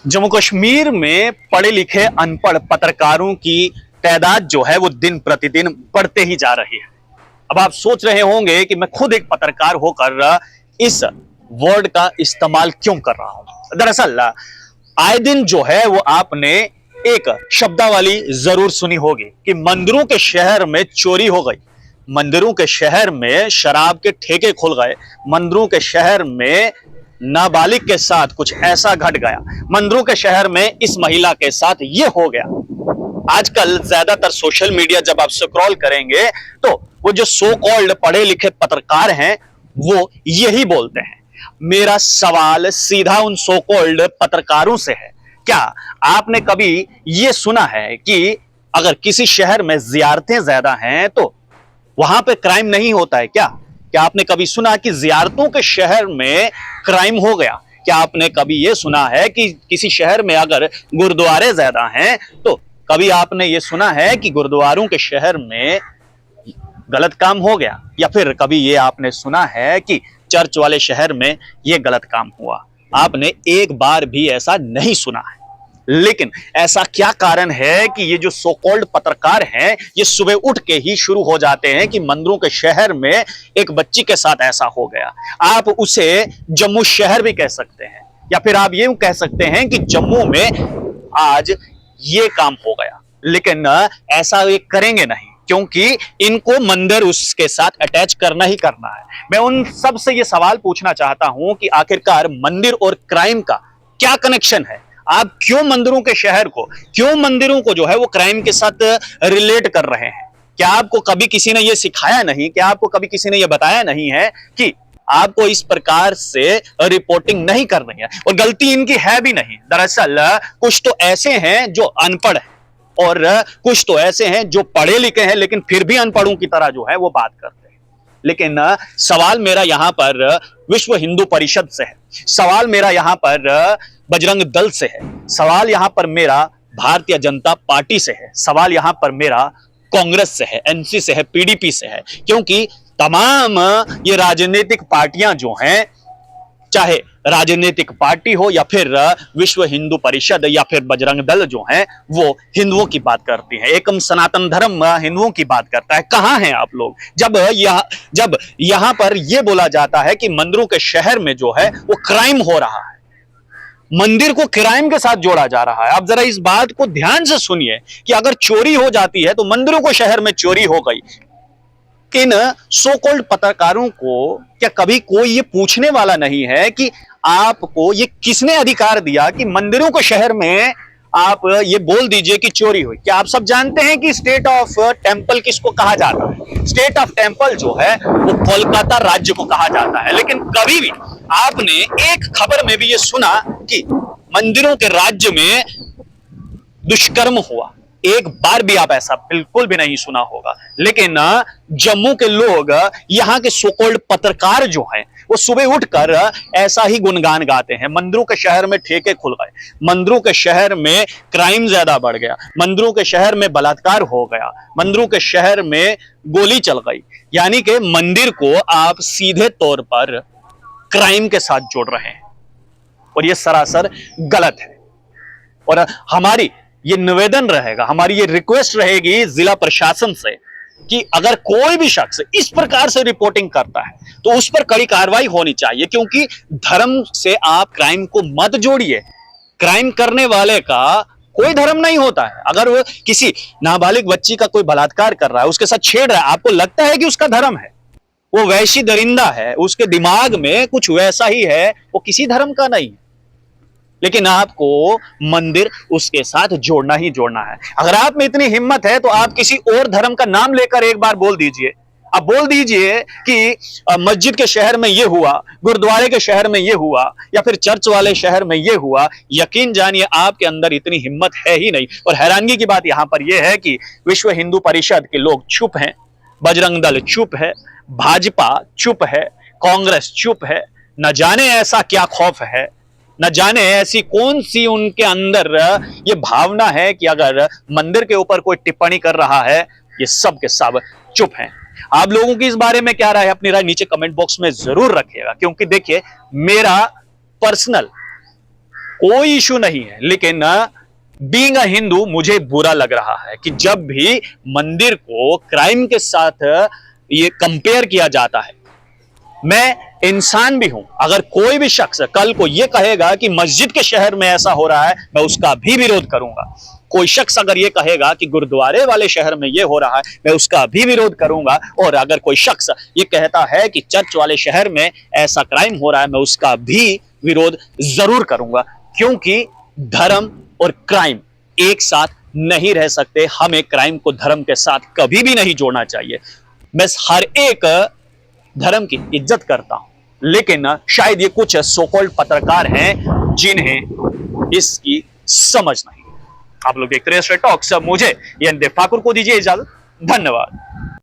जम्मू कश्मीर में पढ़े लिखे अनपढ़ पत्रकारों की तादाद जो है वो दिन प्रतिदिन बढ़ते ही जा रही है। अब आप सोच रहे होंगे कि मैं खुद एक पत्रकार होकर इस वर्ड का इस्तेमाल क्यों कर रहा हूं। दरअसल आए दिन जो है वो आपने एक शब्दावली जरूर सुनी होगी कि मंदिरों के शहर में चोरी हो गई, मंदिरों के शहर में शराब के ठेके खुल गए, मंदिरों के शहर में नाबालिग के साथ कुछ ऐसा घट गया, मंदिरों के शहर में इस महिला के साथ ये हो गया। आजकल ज्यादातर सोशल मीडिया जब आप स्क्रॉल करेंगे तो वो जो सो कॉल्ड पढ़े लिखे पत्रकार हैं वो यही बोलते हैं। मेरा सवाल सीधा उन सो कॉल्ड पत्रकारों से है, क्या आपने कभी ये सुना है कि अगर किसी शहर में जियारतें ज्यादा हैं तो वहां पे क्राइम नहीं होता है? क्या आपने कभी सुना कि जियारतों के शहर में क्राइम हो गया? क्या आपने कभी यह सुना है कि किसी शहर में अगर गुरुद्वारे ज्यादा हैं तो कभी आपने ये सुना है कि गुरुद्वारों के शहर में गलत काम हो गया? या फिर कभी ये आपने सुना है कि चर्च वाले शहर में ये गलत काम हुआ? आपने एक बार भी ऐसा नहीं सुना है। लेकिन ऐसा क्या कारण है कि ये जो सो कॉल्ड पत्रकार हैं ये सुबह उठ के ही शुरू हो जाते हैं कि मंदिरों के शहर में एक बच्ची के साथ ऐसा हो गया। आप उसे जम्मू शहर भी कह सकते हैं, या फिर आप ये कह सकते हैं कि जम्मू में आज ये काम हो गया। लेकिन ऐसा ये करेंगे नहीं, क्योंकि इनको मंदिर उसके साथ अटैच करना ही करना है। मैं उन सब से ये सवाल पूछना चाहता हूं कि आखिरकार मंदिर और क्राइम का क्या कनेक्शन है? आप क्यों मंदिरों के शहर को, क्यों मंदिरों को जो है वो क्राइम के साथ रिलेट कर रहे हैं? क्या आपको कभी किसी ने ये सिखाया नहीं, क्या आपको कभी किसी ने ये बताया नहीं है कि आपको इस प्रकार से रिपोर्टिंग नहीं करनी है? और गलती इनकी है भी नहीं। दरअसल कुछ तो ऐसे हैं जो अनपढ़ हैं और कुछ तो ऐसे हैं जो पढ़े लिखे हैं लेकिन फिर भी अनपढ़ों की तरह जो है वो बात करते हैं। लेकिन सवाल मेरा यहां पर विश्व हिंदू परिषद से है, सवाल मेरा यहां पर बजरंग दल से है, सवाल यहां पर मेरा भारतीय जनता पार्टी से है, सवाल यहां पर मेरा कांग्रेस से है, एनसी से है, पीडीपी से है। क्योंकि तमाम ये राजनीतिक पार्टियां जो हैं, चाहे राजनीतिक पार्टी हो या फिर विश्व हिंदू परिषद या फिर बजरंग दल जो है वो हिंदुओं की बात करती है, एकम सनातन धर्म हिंदुओं की बात करता है। कहां हैं आप लोग जब यहां पर यह बोला जाता है कि मंदिरों के शहर में जो है वो क्राइम हो रहा है, मंदिर को क्राइम के साथ जोड़ा जा रहा है। आप जरा इस बात को ध्यान से सुनिए कि अगर चोरी हो जाती है तो मंदिरों को शहर में चोरी हो गई, इन सो कॉल्ड पत्रकारों को क्या कभी कोई ये पूछने वाला नहीं है कि आपको ये किसने अधिकार दिया कि मंदिरों को शहर में आप ये बोल दीजिए कि चोरी हुई? क्या आप सब जानते हैं कि स्टेट ऑफ टेंपल किसको कहा जाता है? स्टेट ऑफ टेंपल जो है वो कोलकाता राज्य को कहा जाता है। लेकिन कभी भी आपने एक खबर में भी ये सुना कि मंदिरों के राज्य में दुष्कर्म हुआ? एक बार भी आप ऐसा बिल्कुल भी नहीं सुना होगा। लेकिन जम्मू के लोग, यहां के सो कॉल्ड पत्रकार जो हैं वो सुबह उठकर ऐसा ही गुणगान गाते हैं। मंदिरों के शहर में ठेके खुल गए, मंदिरों के शहर में क्राइम ज्यादा बढ़ गया, मंदिरों के शहर में बलात्कार हो गया, मंदिरों के शहर में गोली चल गई। यानी कि मंदिर को आप सीधे तौर पर क्राइम के साथ जोड़ रहे हैं और यह सरासर गलत है। और हमारी ये निवेदन रहेगा, हमारी ये रिक्वेस्ट रहेगी जिला प्रशासन से कि अगर कोई भी शख्स इस प्रकार से रिपोर्टिंग करता है तो उस पर कड़ी कार्रवाई होनी चाहिए। क्योंकि धर्म से आप क्राइम को मत जोड़िए। क्राइम करने वाले का कोई धर्म नहीं होता है। अगर वो किसी नाबालिग बच्ची का कोई बलात्कार कर रहा है, उसके साथ छेड़ रहा है, आपको लगता है कि उसका धर्म है? वो वैशी दरिंदा है, उसके दिमाग में कुछ वैसा ही है, वो किसी धर्म का नहीं है। लेकिन आपको मंदिर उसके साथ जोड़ना ही जोड़ना है। अगर आप में इतनी हिम्मत है तो आप किसी और धर्म का नाम लेकर एक बार बोल दीजिए। आप बोल दीजिए कि मस्जिद के शहर में यह हुआ, गुरुद्वारे के शहर में यह हुआ, या फिर चर्च वाले शहर में यह हुआ। यकीन जानिए आपके अंदर इतनी हिम्मत है ही नहीं। और हैरानगी की बात यहां पर यह है कि विश्व हिंदू परिषद के लोग चुप हैं, बजरंग दल चुप है, भाजपा चुप है, कांग्रेस चुप है। न जाने ऐसा क्या खौफ है, न जाने ऐसी कौन सी उनके अंदर ये भावना है कि अगर मंदिर के ऊपर कोई टिप्पणी कर रहा है ये सब के सब चुप हैं। आप लोगों की इस बारे में क्या राय है? अपनी राय नीचे कमेंट बॉक्स में जरूर रखिएगा। क्योंकि देखिए, मेरा पर्सनल कोई इशू नहीं है, लेकिन बीइंग अ हिंदू मुझे बुरा लग रहा है कि जब भी मंदिर को क्राइम के साथ ये कंपेयर किया जाता है। मैं इंसान भी हूं, अगर कोई भी शख्स कल को यह कहेगा कि मस्जिद के शहर में ऐसा हो रहा है, मैं उसका भी विरोध करूंगा। कोई शख्स अगर यह कहेगा कि गुरुद्वारे वाले शहर में यह हो रहा है, मैं उसका भी विरोध करूंगा। और अगर कोई शख्स यह कहता है कि चर्च वाले शहर में ऐसा क्राइम हो रहा है, मैं उसका भी विरोध जरूर करूंगा। क्योंकि धर्म और क्राइम एक साथ नहीं रह सकते। हमें क्राइम को धर्म के साथ कभी भी नहीं जोड़ना चाहिए। मैं हर एक धर्म की इज्जत करता हूं, लेकिन शायद ये कुछ सो कॉल्ड पत्रकार हैं जिन्हें इसकी समझ नहीं। आप लोग देखते रहे स्ट्रेट टॉक्स। मुझे यानी ठाकुर को दीजिए इजाजत। धन्यवाद।